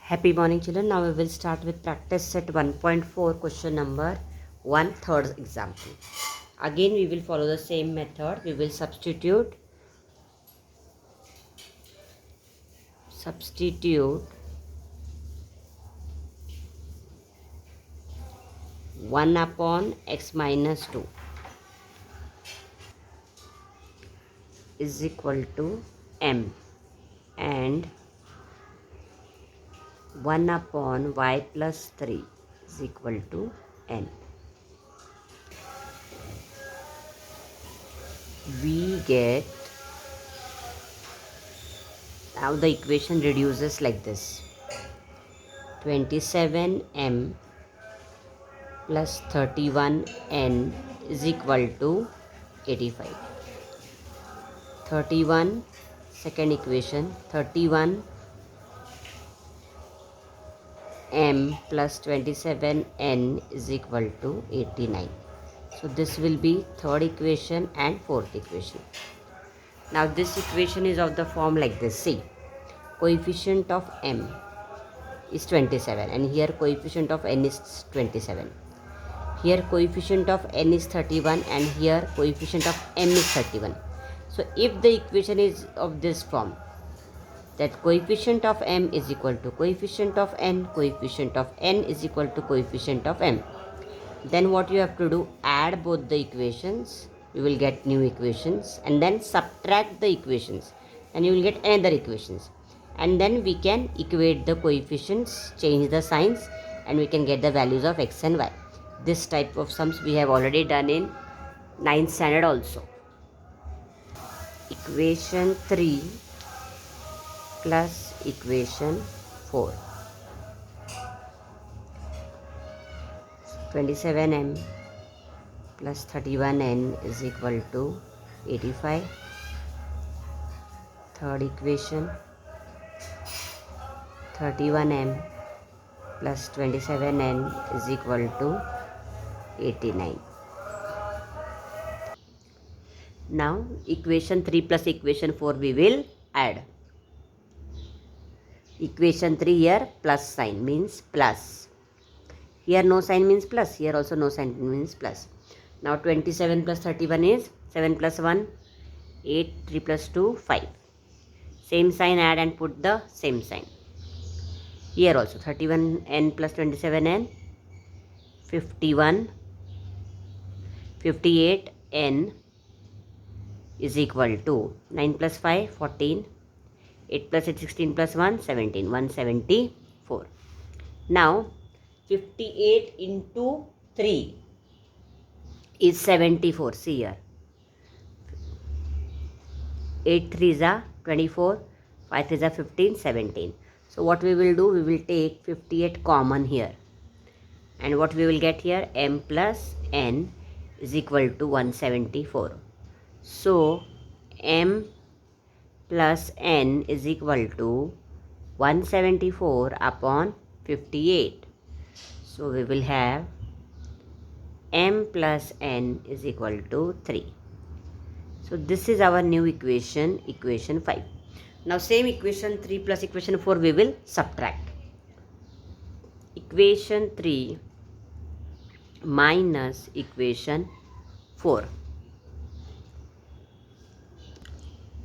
Happy morning, children. Now we will start with practice set 1.4, question number 1, third example. Again, we will follow the same method. We will substitute 1 upon x minus 2 is equal to m, and 1 upon y plus 3 is equal to n. We get, now the equation reduces like this: 27m plus 31n is equal to 85. 31, second equation, 31m plus 27n is equal to 89. So this will be third equation and fourth equation. Now this equation is of the form like this. See, coefficient of m is 27 and here coefficient of n is 27. Here coefficient of n is 31 and here coefficient of m is 31. So if the equation is of this form, that coefficient of m is equal to coefficient of n is equal to coefficient of m, then what you have to do, add both the equations, you will get new equations, and then subtract the equations and you will get another equations, and then we can equate the coefficients, change the signs, and we can get the values of x and y. This type of sums we have already done in 9th standard also. Equation 3 plus equation 4. 27m plus 31n is equal to 85. Third equation, 31m plus 27n is equal to 89. Now equation 3 plus equation 4 we will add. Equation 3 here plus sign means plus. Here no sign means plus. Here also no sign means plus. Now 27 plus 31 is 7 plus 1, 8, 3 plus 2, 5. Same sign, add and put the same sign. Here also 31n plus 27n, 51, 58n is equal to 9 plus 5, 14, 8 plus 8, 16 plus 1, 17, 174. Now 58 into 3 is 74. See here, 8 3s are 24, 5 3s are 15, 17. So what we will do, we will take 58 common here, and what we will get here, m plus n is equal to 174. So m plus n is equal to 174 upon 58. So we will have m plus n is equal to 3. So this is our new equation, equation 5. Now same equation 3 plus equation 4 we will subtract. Equation 3 minus equation 4.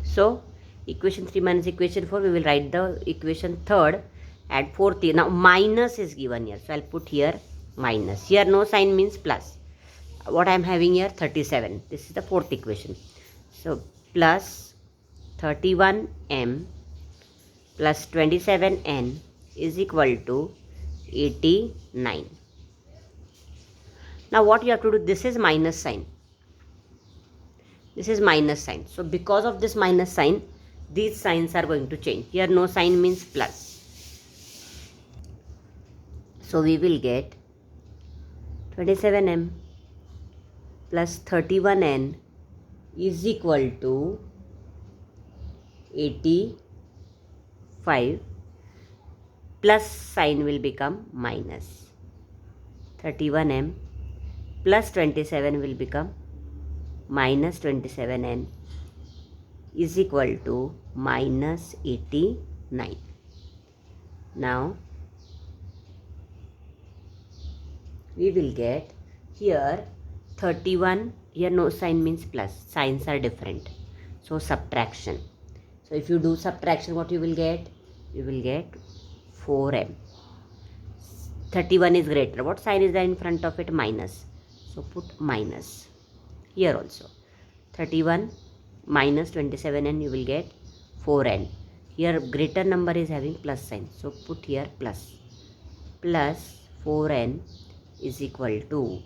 So equation 3 minus equation 4, we will write the equation 3rd, add 4th here. Now minus is given here, so I'll put here minus. Here no sign means plus. What I am having here, 37. This is the 4th equation. So plus 31m plus 27n is equal to 89. Now what you have to do, this is minus sign. This is minus sign. So because of this minus sign, these signs are going to change. Here no sign means plus. So we will get 27m plus 31n is equal to 85. Plus sign will become minus. 31m plus 27 will become minus 27n is equal to minus 89. Now we will get here 31. Here no sign means plus, signs are different, so subtraction. So if you do subtraction, what you will get? You will get 4m. 31 is greater. What sign is there in front of it? Minus. So put minus. Here also 31 minus 27n, you will get 4n. Here greater number is having plus sign, so put here plus. Plus 4n is equal to,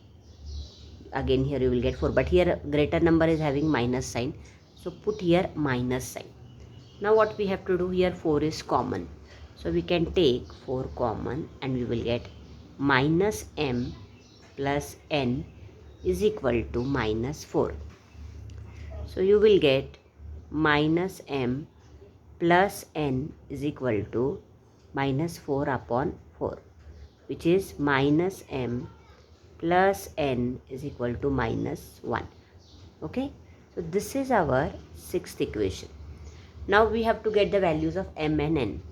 again here you will get 4, but here greater number is having minus sign, so put here minus sign. Now what we have to do, here 4 is common, so we can take 4 common and we will get minus m plus n is equal to minus 4. So you will get minus m plus n is equal to minus 4 upon 4, which is minus m plus n is equal to minus 1. Okay, so this is our sixth equation. Now we have to get the values of m and n.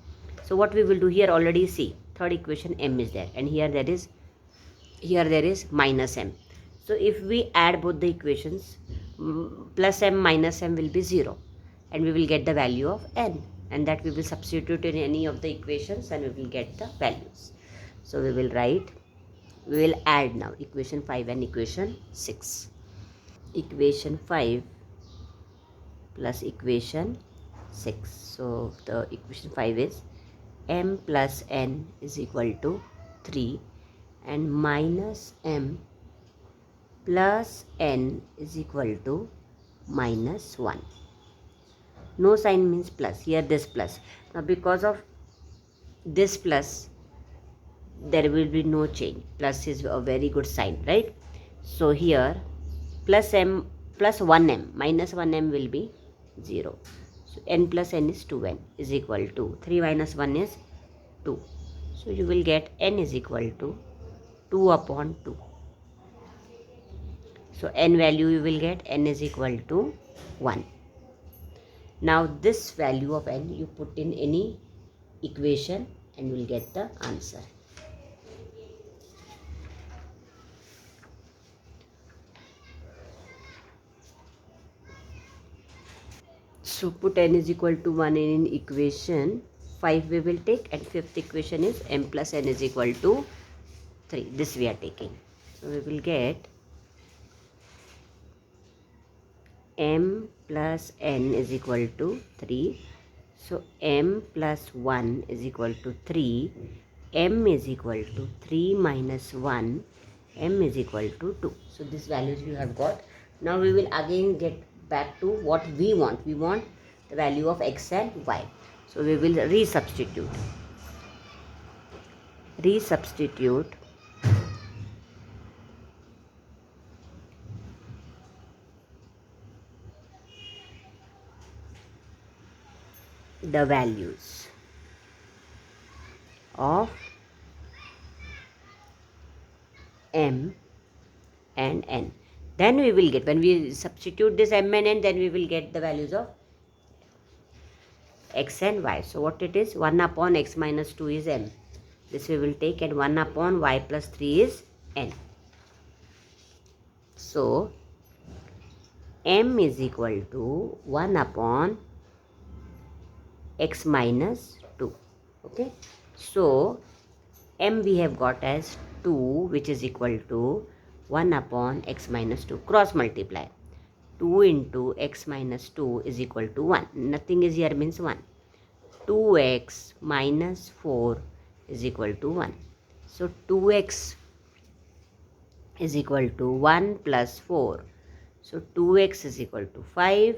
So what we will do, here already see third equation m is there, and here there is minus m. So if we add both the equations, plus m minus m will be 0, and we will get the value of n, and that we will substitute in any of the equations and we will get the values. So we will add now equation 5 and equation 6. Equation 5 plus equation 6. So the equation 5 is m plus n is equal to 3 and minus m plus n is equal to minus 1. No sign means plus. Here this plus. Now because of this plus, there will be no change. Plus is a very good sign, right? So here plus m plus 1m minus 1m will be 0. So n plus n is 2n is equal to 3 minus 1 is 2. So you will get n is equal to 2 upon 2. So n value you will get, n is equal to 1. Now this value of n you put in any equation and you will get the answer. So put n is equal to 1 in equation 5 we will take, and fifth equation is m plus n is equal to 3. This we are taking. So we will get m plus n is equal to 3. So m plus 1 is equal to 3. M is equal to 3 minus 1. M is equal to 2. So these values we have got. Now we will again get back to what we want. We want the value of x and y. So we will resubstitute the values of m and n. Then we will get, when we substitute this m and n, then we will get the values of x and y. So what it is, 1 upon x minus 2 is m. This we will take, and 1 upon y plus 3 is n. So m is equal to 1 upon x minus 2. Okay, so m we have got as 2, which is equal to 1 upon x minus 2. Cross multiply. 2 into x minus 2 is equal to 1. Nothing is here means 1. 2x minus 4 is equal to 1. So 2x is equal to 1 plus 4. So 2x is equal to 5,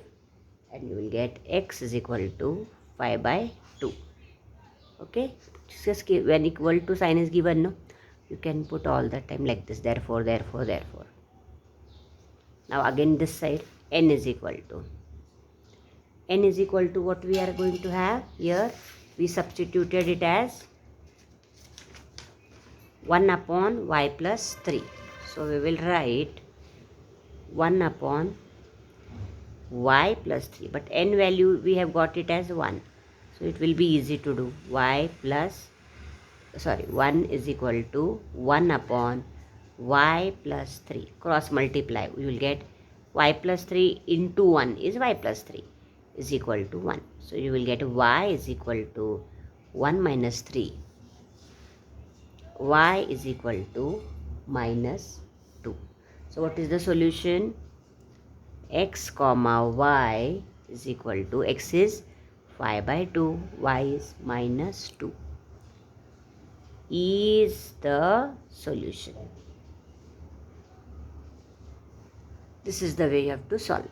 and you will get x is equal to 5 by 2. Okay, just when equal to sign is given, no, you can put all the time like this, therefore. Now again this side, n is equal to what we are going to have here. We substituted it as 1 upon y plus 3. So we will write 1 upon y plus 3, but n value we have got it as 1. So it will be easy to do. 1 is equal to 1 upon y plus 3. Cross multiply. We will get y plus 3 into 1 is y plus 3 is equal to 1. So you will get y is equal to 1 minus 3. Y is equal to minus 2. So what is the solution? X comma y is equal to, x is 5 by 2, y is minus 2 is the solution. This is the way you have to solve.